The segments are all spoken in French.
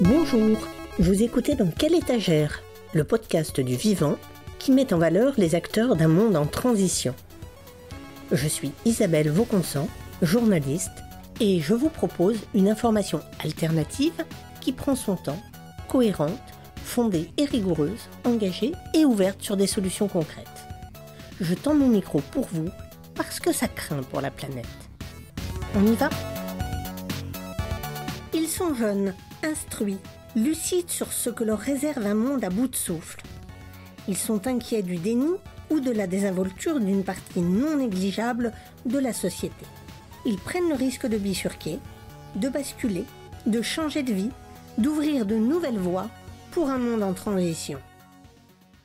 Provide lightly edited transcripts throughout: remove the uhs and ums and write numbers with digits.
Bonjour, vous écoutez Dans quelle étagère, le podcast du vivant qui met en valeur les acteurs d'un monde en transition. Je suis Isabelle Vauconsant, journaliste, et je vous propose une information alternative qui prend son temps, cohérente, fondée et rigoureuse, engagée et ouverte sur des solutions concrètes. Je tends mon micro pour vous parce que ça craint pour la planète. On y va ? Ils sont jeunes, instruits, lucides sur ce que leur réserve un monde à bout de souffle. Ils sont inquiets du déni ou de la désinvolture d'une partie non négligeable de la société. Ils prennent le risque de bifurquer, de basculer, de changer de vie, d'ouvrir de nouvelles voies pour un monde en transition.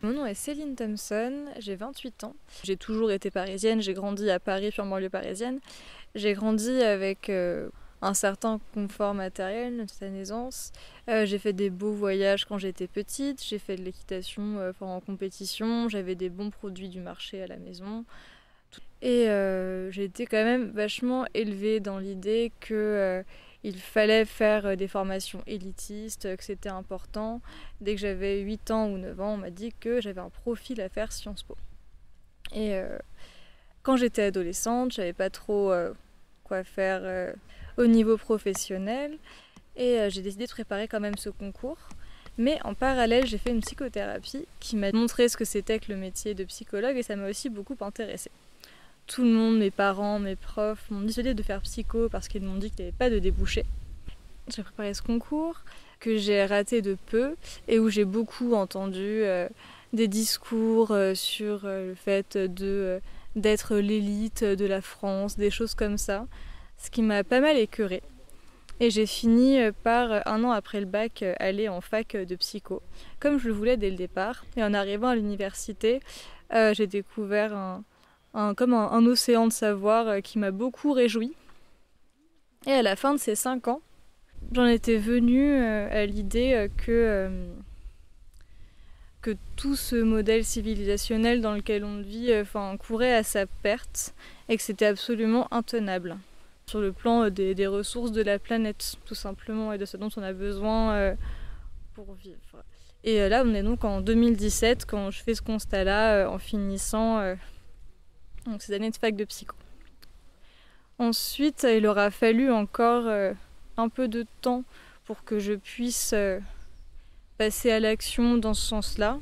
Mon nom est Céline Thompson, j'ai 28 ans. J'ai toujours été parisienne, j'ai grandi à Paris, puis en banlieue parisienne. J'ai grandi avec un certain confort matériel, une certaine aisance. J'ai fait des beaux voyages quand j'étais petite, j'ai fait de l'équitation en compétition, j'avais des bons produits du marché à la maison. Et j'ai été quand même vachement élevée dans l'idée que il fallait faire des formations élitistes, que c'était important. Dès que j'avais 8 ans ou 9 ans, on m'a dit que j'avais un profil à faire Sciences Po. Et quand j'étais adolescente, je savais pas trop quoi faire au niveau professionnel. Et j'ai décidé de préparer quand même ce concours. Mais en parallèle, j'ai fait une psychothérapie qui m'a montré ce que c'était que le métier de psychologue et ça m'a aussi beaucoup intéressée. Tout le monde, mes parents, mes profs, m'ont dissuadé de faire psycho parce qu'ils m'ont dit qu'il n'y avait pas de débouché. J'ai préparé ce concours que j'ai raté de peu et où j'ai beaucoup entendu des discours sur le fait d'être l'élite de la France, des choses comme ça, ce qui m'a pas mal écœurée. Et j'ai fini par, un an après le bac, aller en fac de psycho, comme je le voulais dès le départ. Et en arrivant à l'université, j'ai découvert un océan de savoir qui m'a beaucoup réjouie. Et à la fin de ces 5 ans, j'en étais venue à l'idée que tout ce modèle civilisationnel dans lequel on vit courait à sa perte et que c'était absolument intenable sur le plan des ressources de la planète, tout simplement, et de ce dont on a besoin pour vivre. Et là, on est donc en 2017 quand je fais ce constat-là en finissant donc ces années de fac de psycho. Ensuite, il aura fallu encore un peu de temps pour que je puisse passer à l'action dans ce sens-là,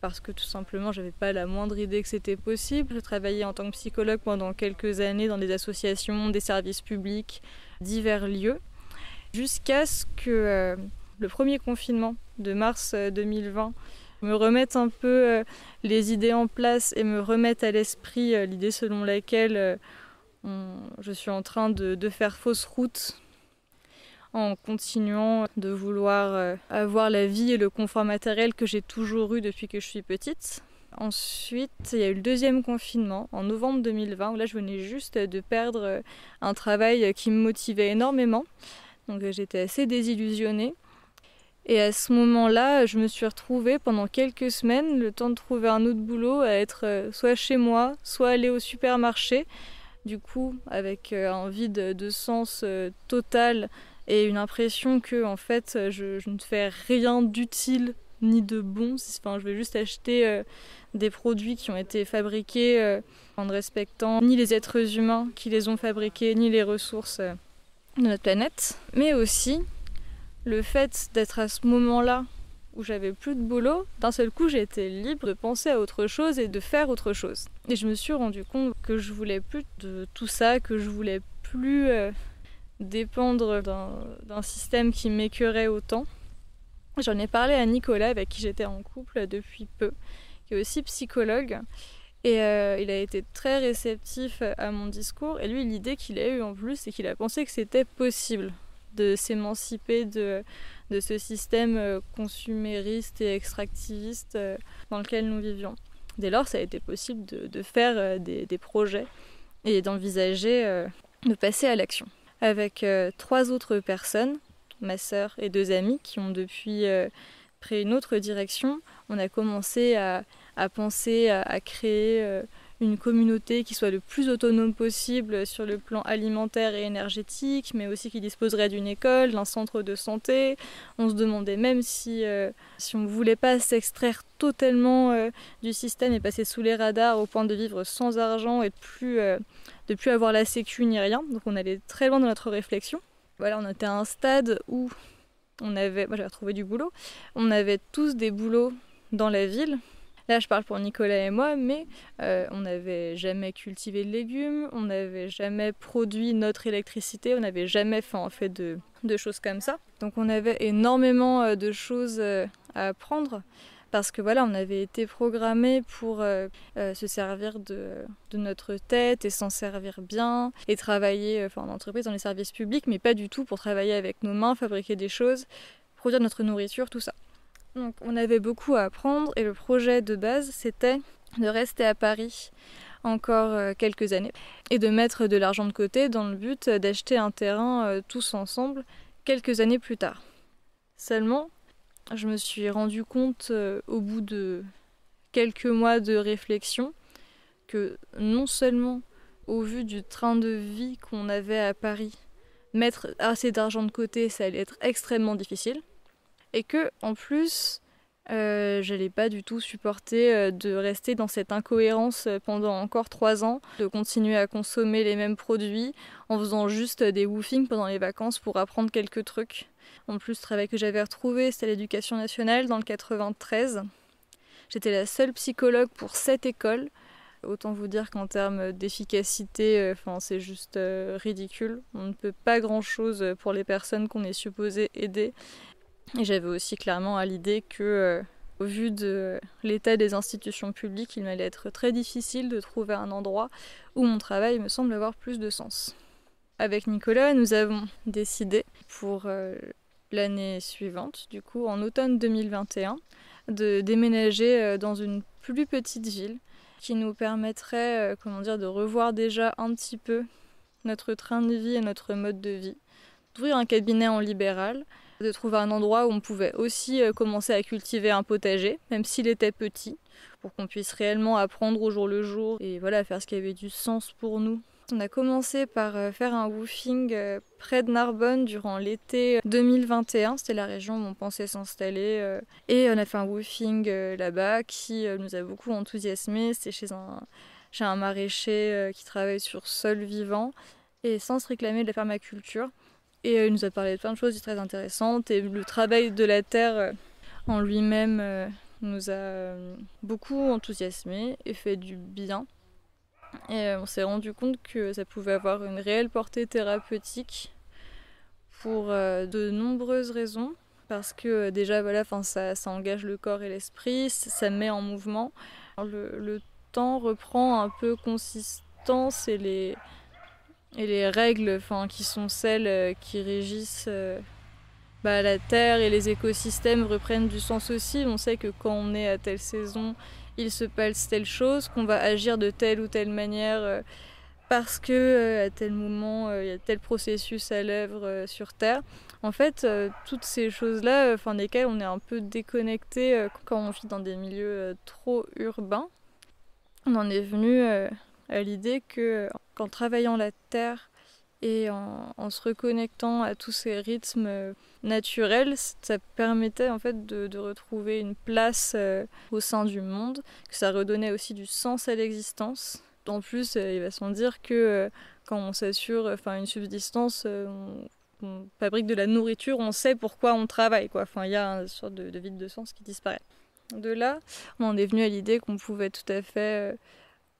parce que tout simplement, j'avais pas la moindre idée que c'était possible. Je travaillais en tant que psychologue pendant quelques années dans des associations, des services publics, divers lieux, jusqu'à ce que le premier confinement de mars 2020 me remettre un peu les idées en place et me remettre à l'esprit l'idée selon laquelle je suis en train de faire fausse route en continuant de vouloir avoir la vie et le confort matériel que j'ai toujours eu depuis que je suis petite. Ensuite, il y a eu le deuxième confinement en novembre 2020 où là je venais juste de perdre un travail qui me motivait énormément. Donc j'étais assez désillusionnée. Et à ce moment-là, je me suis retrouvée pendant quelques semaines, le temps de trouver un autre boulot, à être soit chez moi, soit aller au supermarché. Du coup, avec un vide de sens total et une impression que en fait, je ne fais rien d'utile ni de bon. Enfin, je vais juste acheter des produits qui ont été fabriqués en ne respectant ni les êtres humains qui les ont fabriqués, ni les ressources de notre planète. Mais aussi le fait d'être à ce moment-là où j'avais plus de boulot, d'un seul coup j'étais libre de penser à autre chose et de faire autre chose. Et je me suis rendu compte que je voulais plus de tout ça, que je voulais plus dépendre d'un système qui m'écœurait autant. J'en ai parlé à Nicolas, avec qui j'étais en couple depuis peu, qui est aussi psychologue. Et il a été très réceptif à mon discours. Et lui, l'idée qu'il a eue en plus, c'est qu'il a pensé que c'était possible de s'émanciper de ce système consumériste et extractiviste dans lequel nous vivions. Dès lors, ça a été possible de faire des projets et d'envisager de passer à l'action. Avec 3 autres personnes, ma sœur et 2 amis, qui ont depuis pris une autre direction, on a commencé à penser à créer une communauté qui soit le plus autonome possible sur le plan alimentaire et énergétique, mais aussi qui disposerait d'une école, d'un centre de santé. On se demandait même si on ne voulait pas s'extraire totalement du système et passer sous les radars au point de vivre sans argent et de plus avoir la sécu ni rien. Donc on allait très loin dans notre réflexion. Voilà, on était à un stade où j'avais retrouvé du boulot. On avait tous des boulots dans la ville. Là, je parle pour Nicolas et moi, mais on n'avait jamais cultivé de légumes, on n'avait jamais produit notre électricité, on n'avait jamais fait de choses comme ça. Donc on avait énormément de choses à apprendre parce que voilà, on avait été programmés pour se servir de notre tête et s'en servir bien et travailler en entreprise dans les services publics, mais pas du tout pour travailler avec nos mains, fabriquer des choses, produire notre nourriture, tout ça. Donc on avait beaucoup à apprendre et le projet de base c'était de rester à Paris encore quelques années et de mettre de l'argent de côté dans le but d'acheter un terrain tous ensemble quelques années plus tard. Seulement, je me suis rendu compte au bout de quelques mois de réflexion que non seulement au vu du train de vie qu'on avait à Paris, mettre assez d'argent de côté ça allait être extrêmement difficile, et que en plus j'allais pas du tout supporter de rester dans cette incohérence pendant encore 3 ans, de continuer à consommer les mêmes produits en faisant juste des woofings pendant les vacances pour apprendre quelques trucs. En plus, le travail que j'avais retrouvé, c'était à l'Éducation nationale dans le 93. J'étais la seule psychologue pour 7 écoles. Autant vous dire qu'en termes d'efficacité, c'est juste ridicule. On ne peut pas grand-chose pour les personnes qu'on est supposé aider. Et j'avais aussi clairement à l'idée que, au vu de l'état des institutions publiques, il m'allait être très difficile de trouver un endroit où mon travail me semble avoir plus de sens. Avec Nicolas, nous avons décidé pour l'année suivante, du coup en automne 2021, de déménager dans une plus petite ville qui nous permettrait de revoir déjà un petit peu notre train de vie et notre mode de vie, d'ouvrir un cabinet en libéral, de trouver un endroit où on pouvait aussi commencer à cultiver un potager, même s'il était petit, pour qu'on puisse réellement apprendre au jour le jour et voilà, faire ce qui avait du sens pour nous. On a commencé par faire un woofing près de Narbonne durant l'été 2021, c'était la région où on pensait s'installer, et on a fait un woofing là-bas qui nous a beaucoup enthousiasmés. C'était chez un maraîcher qui travaille sur sol vivant et sans se réclamer de la permaculture. Et il nous a parlé de plein de choses très intéressantes et le travail de la terre en lui-même nous a beaucoup enthousiasmés et fait du bien. Et on s'est rendu compte que ça pouvait avoir une réelle portée thérapeutique pour de nombreuses raisons. Parce que déjà, ça engage le corps et l'esprit, ça met en mouvement. Le temps reprend un peu consistance et les règles qui sont celles qui régissent la terre et les écosystèmes reprennent du sens aussi. On sait que quand on est à telle saison, il se passe telle chose, qu'on va agir de telle ou telle manière parce que à tel moment, il y a tel processus à l'œuvre sur Terre. En fait, toutes ces choses-là, desquelles on est un peu déconnecté quand on vit dans des milieux trop urbains, on en est venu à l'idée que qu'en travaillant la terre et en se reconnectant à tous ces rythmes naturels, ça permettait en fait de retrouver une place au sein du monde, que ça redonnait aussi du sens à l'existence. En plus, il va sans dire que quand on s'assure une subsistance, on fabrique de la nourriture, on sait pourquoi on travaille, quoi. Il y a une sorte de vide de sens qui disparaît. De là, on en est venu à l'idée qu'on pouvait tout à fait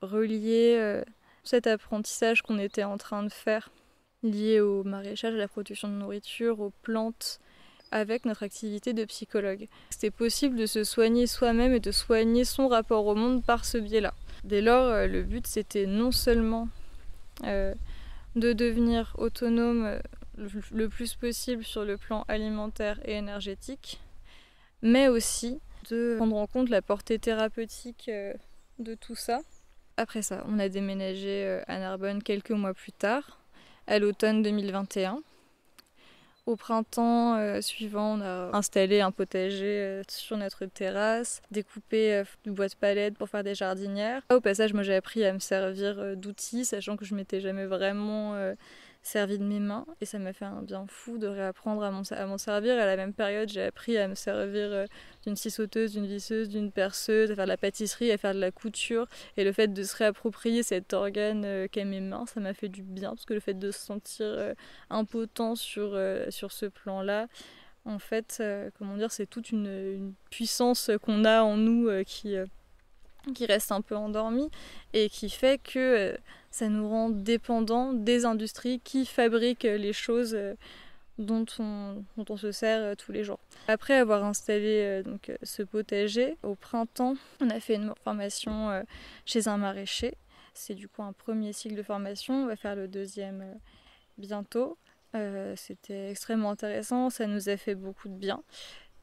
relier cet apprentissage qu'on était en train de faire, lié au maraîchage, à la production de nourriture, aux plantes, avec notre activité de psychologue. C'était possible de se soigner soi-même et de soigner son rapport au monde par ce biais-là. Dès lors, le but c'était non seulement de devenir autonome le plus possible sur le plan alimentaire et énergétique, mais aussi de prendre en compte la portée thérapeutique de tout ça. Après ça, on a déménagé à Narbonne quelques mois plus tard, à l'automne 2021. Au printemps suivant, on a installé un potager sur notre terrasse, découpé du bois de palette pour faire des jardinières. Au passage, moi j'ai appris à me servir d'outils, sachant que je m'étais jamais vraiment servi de mes mains. Et ça m'a fait un bien fou de réapprendre à m'en servir. À la même période, j'ai appris à me servir d'une scie sauteuse, d'une visseuse, d'une perceuse, à faire de la pâtisserie, à faire de la couture. Et le fait de se réapproprier cet organe qu'est mes mains, ça m'a fait du bien, parce que le fait de se sentir impotent sur ce plan-là, en fait, c'est toute une puissance qu'on a en nous qui reste un peu endormie et qui fait que ça nous rend dépendants des industries qui fabriquent les choses dont on se sert tous les jours. Après avoir installé ce potager, au printemps, on a fait une formation chez un maraîcher. C'est du coup un premier cycle de formation, on va faire le deuxième bientôt. C'était extrêmement intéressant, ça nous a fait beaucoup de bien.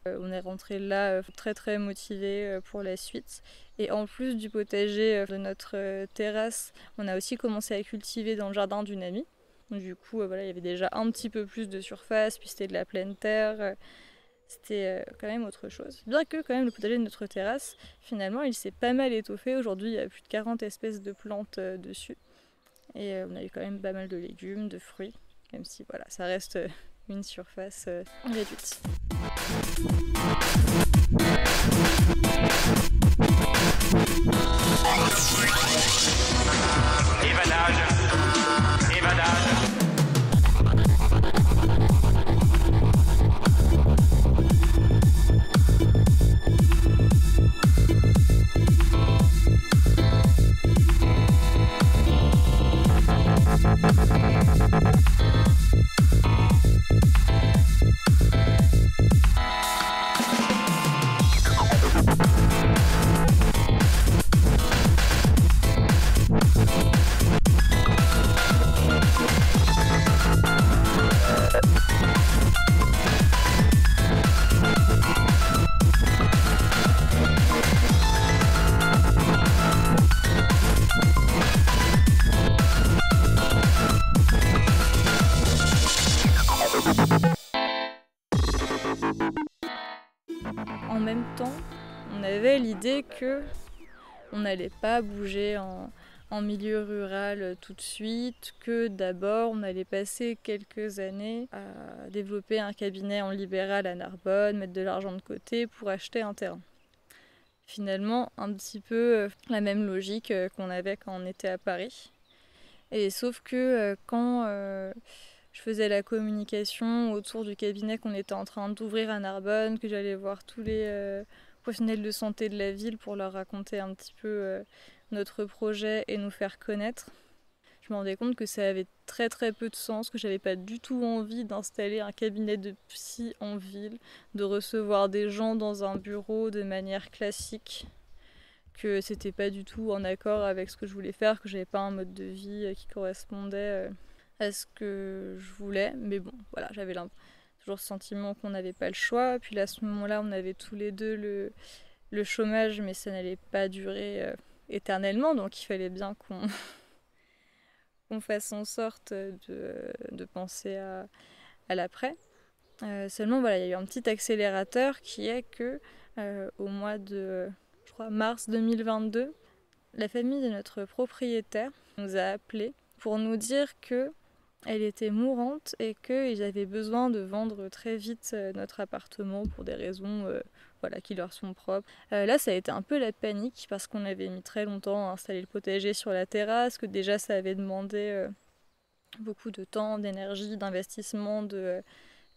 On est rentré là très très motivés pour la suite. Et en plus du potager de notre terrasse, on a aussi commencé à cultiver dans le jardin d'une amie. Donc, du coup, il y avait déjà un petit peu plus de surface, puis c'était de la pleine terre. C'était quand même autre chose. Bien que quand même le potager de notre terrasse, finalement, il s'est pas mal étoffé. Aujourd'hui, il y a plus de 40 espèces de plantes dessus. Et on a eu quand même pas mal de légumes, de fruits, même si ça reste une surface réduite. Évadage. En même temps, on avait l'idée qu'on n'allait pas bouger en milieu rural tout de suite, que d'abord on allait passer quelques années à développer un cabinet en libéral à Narbonne, mettre de l'argent de côté pour acheter un terrain. Finalement, un petit peu la même logique qu'on avait quand on était à Paris. Et sauf que quand je faisais la communication autour du cabinet qu'on était en train d'ouvrir à Narbonne, que j'allais voir tous les professionnels de santé de la ville pour leur raconter un petit peu notre projet et nous faire connaître, je me rendais compte que ça avait très très peu de sens, que j'avais pas du tout envie d'installer un cabinet de psy en ville, de recevoir des gens dans un bureau de manière classique, que c'était pas du tout en accord avec ce que je voulais faire, que j'avais pas un mode de vie qui correspondait à ce que je voulais. Mais bon, j'avais toujours ce sentiment qu'on n'avait pas le choix. Puis là, à ce moment-là, on avait tous les deux le chômage, mais ça n'allait pas durer éternellement, donc il fallait bien qu'on fasse en sorte de penser à l'après. Seulement, il y a eu un petit accélérateur qui est que au mois de mars 2022, la famille de notre propriétaire nous a appelés pour nous dire qu'elle était mourante et qu'ils avaient besoin de vendre très vite notre appartement pour des raisons qui leur sont propres. Là, ça a été un peu la panique parce qu'on avait mis très longtemps à installer le potager sur la terrasse, que déjà ça avait demandé beaucoup de temps, d'énergie, d'investissement, de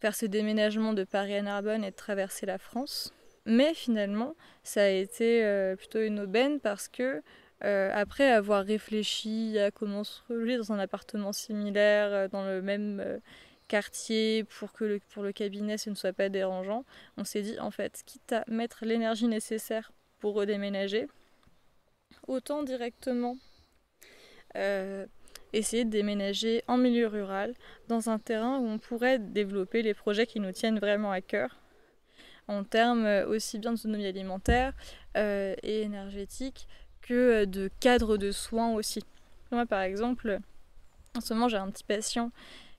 faire ce déménagement de Paris à Narbonne et de traverser la France. Mais finalement, ça a été plutôt une aubaine parce que après avoir réfléchi à comment se loger dans un appartement similaire, dans le même quartier, pour que pour le cabinet ce ne soit pas dérangeant, on s'est dit en fait, quitte à mettre l'énergie nécessaire pour redéménager, autant directement essayer de déménager en milieu rural, dans un terrain où on pourrait développer les projets qui nous tiennent vraiment à cœur, en termes aussi bien d'autonomie alimentaire et énergétique que de cadre de soins aussi. Moi par exemple, en ce moment j'ai un petit patient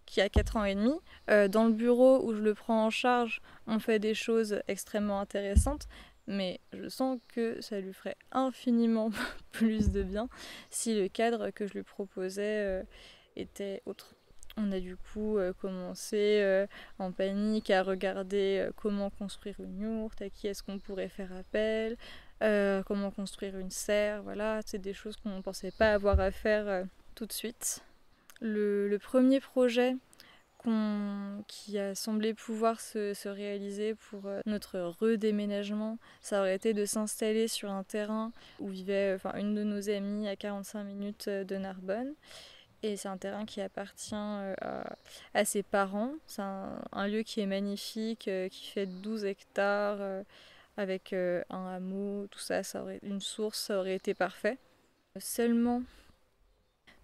qui a 4 ans et demi. Dans le bureau où je le prends en charge, on fait des choses extrêmement intéressantes, mais je sens que ça lui ferait infiniment plus de bien si le cadre que je lui proposais était autre. On a du coup commencé en panique à regarder comment construire une yourte, à qui est-ce qu'on pourrait faire appel, comment construire une serre, voilà, c'est des choses qu'on ne pensait pas avoir à faire tout de suite. Le premier projet qui a semblé pouvoir se réaliser pour notre redéménagement, ça aurait été de s'installer sur un terrain où vivait une de nos amies à 45 minutes de Narbonne. Et c'est un terrain qui appartient à ses parents. C'est un lieu qui est magnifique, qui fait 12 hectares, avec un hameau, tout ça, une source, ça aurait été parfait. Seulement,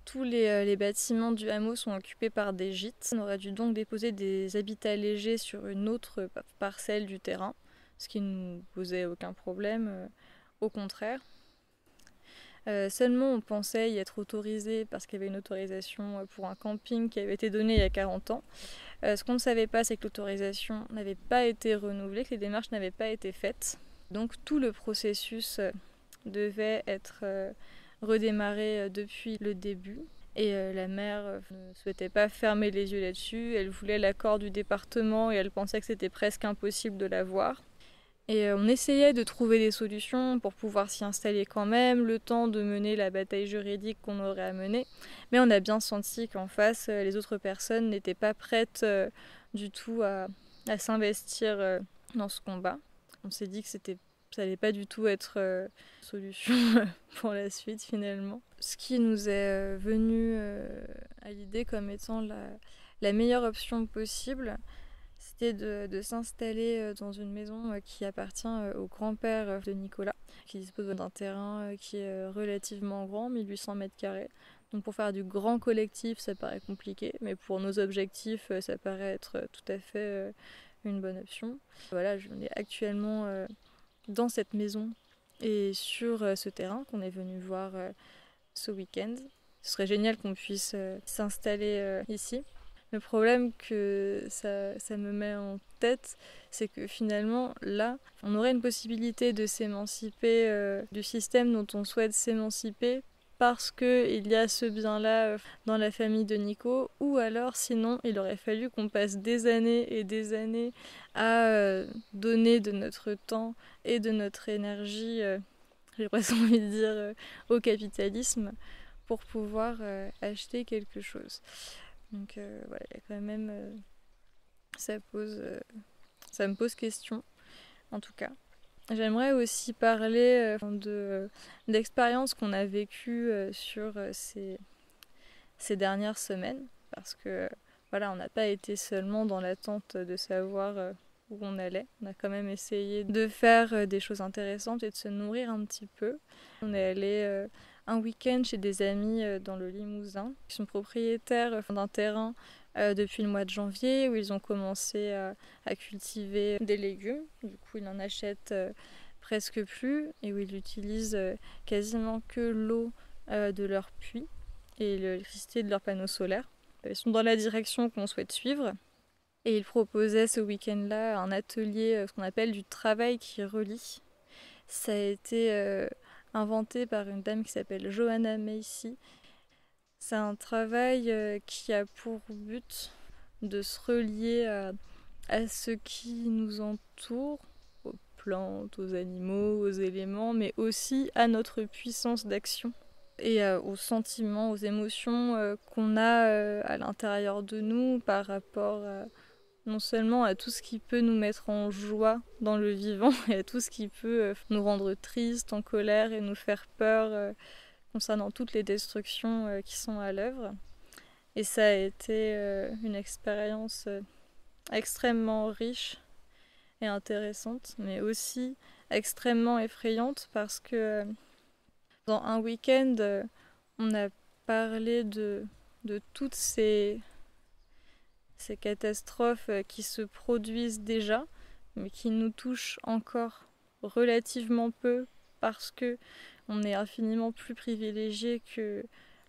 tous les bâtiments du hameau sont occupés par des gîtes. On aurait dû donc déposer des habitats légers sur une autre parcelle du terrain, ce qui ne nous posait aucun problème, au contraire. Seulement on pensait y être autorisé parce qu'il y avait une autorisation pour un camping qui avait été donnée il y a 40 ans. Ce qu'on ne savait pas, c'est que l'autorisation n'avait pas été renouvelée, que les démarches n'avaient pas été faites. Donc tout le processus devait être redémarré depuis le début. Et la maire ne souhaitait pas fermer les yeux là-dessus, elle voulait l'accord du département et elle pensait que c'était presque impossible de l'avoir. Et on essayait de trouver des solutions pour pouvoir s'y installer quand même, le temps de mener la bataille juridique qu'on aurait à mener. Mais on a bien senti qu'en face, les autres personnes n'étaient pas prêtes du tout à s'investir dans ce combat. On s'est dit que ça n'allait pas du tout être une solution pour la suite finalement. Ce qui nous est venu à l'idée comme étant la meilleure option possible, c'était de s'installer dans une maison qui appartient au grand-père de Nicolas, qui dispose d'un terrain qui est relativement grand, 1800 mètres carrés. Donc pour faire du grand collectif, ça paraît compliqué, mais pour nos objectifs, ça paraît être tout à fait une bonne option. Voilà, on est actuellement dans cette maison et sur ce terrain qu'on est venu voir ce week-end. Ce serait génial qu'on puisse s'installer ici. Le problème que ça me met en tête, c'est que finalement, là, on aurait une possibilité de s'émanciper du système dont on souhaite s'émanciper parce qu'il y a ce bien-là dans la famille de Nico, ou alors sinon, il aurait fallu qu'on passe des années et des années à donner de notre temps et de notre énergie, j'ai presque envie de dire, au capitalisme pour pouvoir acheter quelque chose. Donc voilà, il y a quand même ça me pose question en tout cas. J'aimerais aussi parler d'expériences qu'on a vécues sur ces dernières semaines parce que voilà, on n'a pas été seulement dans l'attente de savoir où on allait. On a quand même essayé de faire des choses intéressantes et de se nourrir un petit peu. On est allé un week-end chez des amis dans le Limousin, qui sont propriétaires d'un terrain depuis le mois de janvier, où ils ont commencé à cultiver des légumes. Du coup, ils n'en achètent presque plus et où ils utilisent quasiment que l'eau de leur puits et l'électricité de leurs panneaux solaires. Ils sont dans la direction qu'on souhaite suivre. Et ils proposaient ce week-end-là un atelier, ce qu'on appelle du travail qui relie. Ça a été inventé par une dame qui s'appelle Johanna Macy. C'est un travail qui a pour but de se relier à ce qui nous entoure, aux plantes, aux animaux, aux éléments, mais aussi à notre puissance d'action et aux sentiments, aux émotions qu'on a à l'intérieur de nous par rapport non seulement à tout ce qui peut nous mettre en joie dans le vivant et à tout ce qui peut nous rendre tristes, en colère et nous faire peur concernant toutes les destructions qui sont à l'œuvre. Et ça a été une expérience extrêmement riche et intéressante, mais aussi extrêmement effrayante parce que dans un week-end, on a parlé de toutes ces catastrophes qui se produisent déjà, mais qui nous touchent encore relativement peu parce que on est infiniment plus privilégié que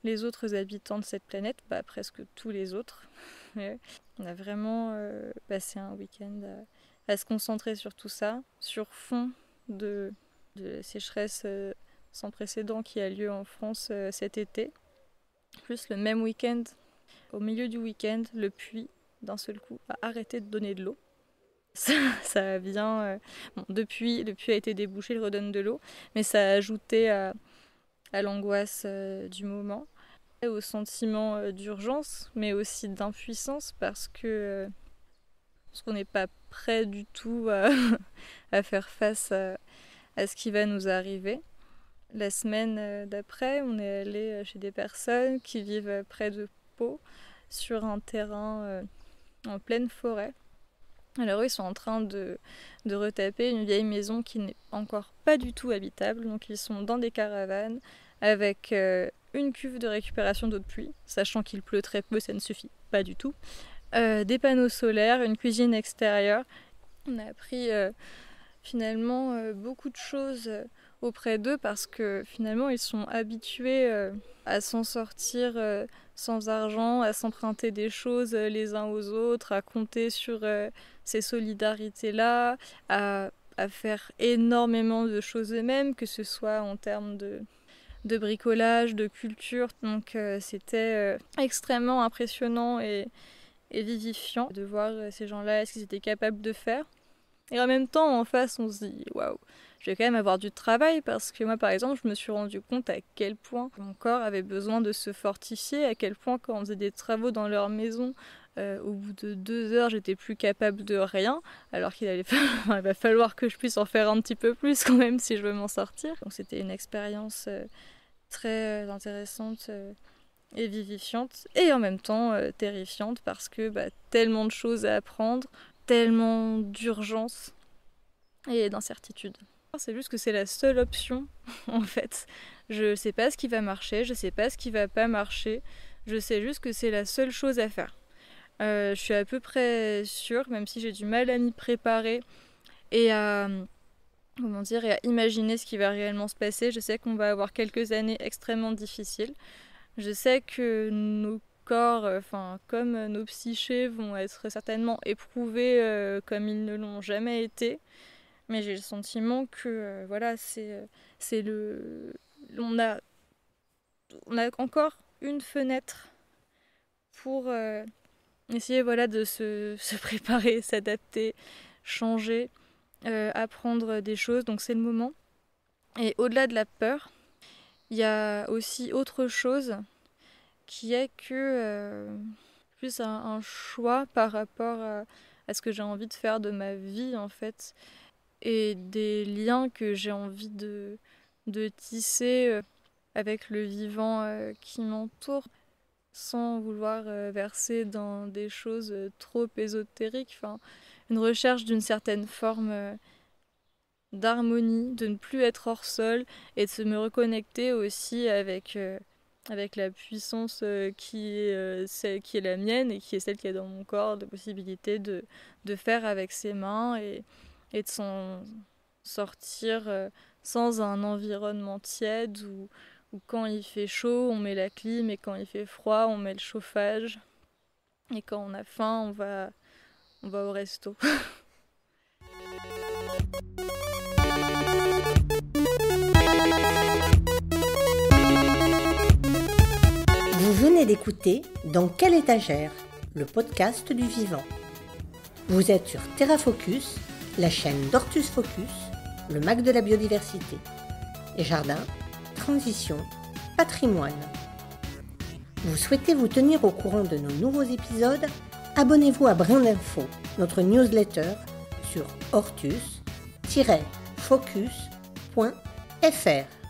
les autres habitants de cette planète, presque tous les autres. On a vraiment passé un week-end à se concentrer sur tout ça, sur fond de la sécheresse sans précédent qui a lieu en France cet été. Plus le même week-end, au milieu du week-end, le puits, d'un seul coup, a arrêté de donner de l'eau. Ça vient... depuis, le puits a été débouché, il redonne de l'eau, mais ça a ajouté à l'angoisse du moment, au sentiment d'urgence, mais aussi d'impuissance, parce qu'on n'est pas prêt du tout à faire face à ce qui va nous arriver. La semaine d'après, on est allé chez des personnes qui vivent près de Pau, sur un terrain en pleine forêt. Alors eux, ils sont en train de retaper une vieille maison qui n'est encore pas du tout habitable. Donc ils sont dans des caravanes avec une cuve de récupération d'eau de pluie, sachant qu'il pleut très peu, ça ne suffit pas du tout. Des panneaux solaires, une cuisine extérieure. On a appris finalement beaucoup de choses auprès d'eux parce que finalement ils sont habitués à s'en sortir sans argent, à s'emprunter des choses les uns aux autres, à compter sur ces solidarités-là, à faire énormément de choses eux-mêmes, que ce soit en termes de bricolage, de culture. Donc c'était extrêmement impressionnant et vivifiant de voir ces gens-là, ce qu'ils étaient capables de faire. Et en même temps, en face, on se dit « Waouh, je vais quand même avoir du travail » parce que moi, par exemple, je me suis rendu compte à quel point mon corps avait besoin de se fortifier, à quel point quand on faisait des travaux dans leur maison, au bout de 2 heures, j'étais plus capable de rien, alors il va falloir que je puisse en faire un petit peu plus quand même si je veux m'en sortir. Donc c'était une expérience très intéressante et vivifiante, et en même temps terrifiante parce que tellement de choses à apprendre, tellement d'urgence et d'incertitude. C'est juste que c'est la seule option en fait. Je sais pas ce qui va marcher, je sais pas ce qui va pas marcher, je sais juste que c'est la seule chose à faire. Je suis à peu près sûre, même si j'ai du mal à m'y préparer et à imaginer ce qui va réellement se passer. Je sais qu'on va avoir quelques années extrêmement difficiles. Je sais que nos corps, comme nos psychés, vont être certainement éprouvés comme ils ne l'ont jamais été. Mais j'ai le sentiment que on a encore une fenêtre pour essayer de se préparer, s'adapter, changer, apprendre des choses. Donc c'est le moment. Et au-delà de la peur, il y a aussi autre chose qui est que plus un choix par rapport à ce que j'ai envie de faire de ma vie en fait, et des liens que j'ai envie de tisser avec le vivant qui m'entoure, sans vouloir verser dans des choses trop ésotériques. Une recherche d'une certaine forme d'harmonie, de ne plus être hors sol et de se me reconnecter aussi avec la puissance qui est celle qui est la mienne et qui est celle qui est dans mon corps, de possibilité de faire avec ses mains et de s'en sortir sans un environnement tiède où quand il fait chaud, on met la clim, et quand il fait froid, on met le chauffage. Et quand on a faim, on va au resto. Vous venez d'écouter Dans quelle étagère, le podcast du vivant. Vous êtes sur Terra Focus, la chaîne d'Ortus Focus, le Mac de la biodiversité. Jardin, transition, patrimoine. Vous souhaitez vous tenir au courant de nos nouveaux épisodes? Abonnez-vous à Brin d'Info, notre newsletter, sur ortus-focus.fr.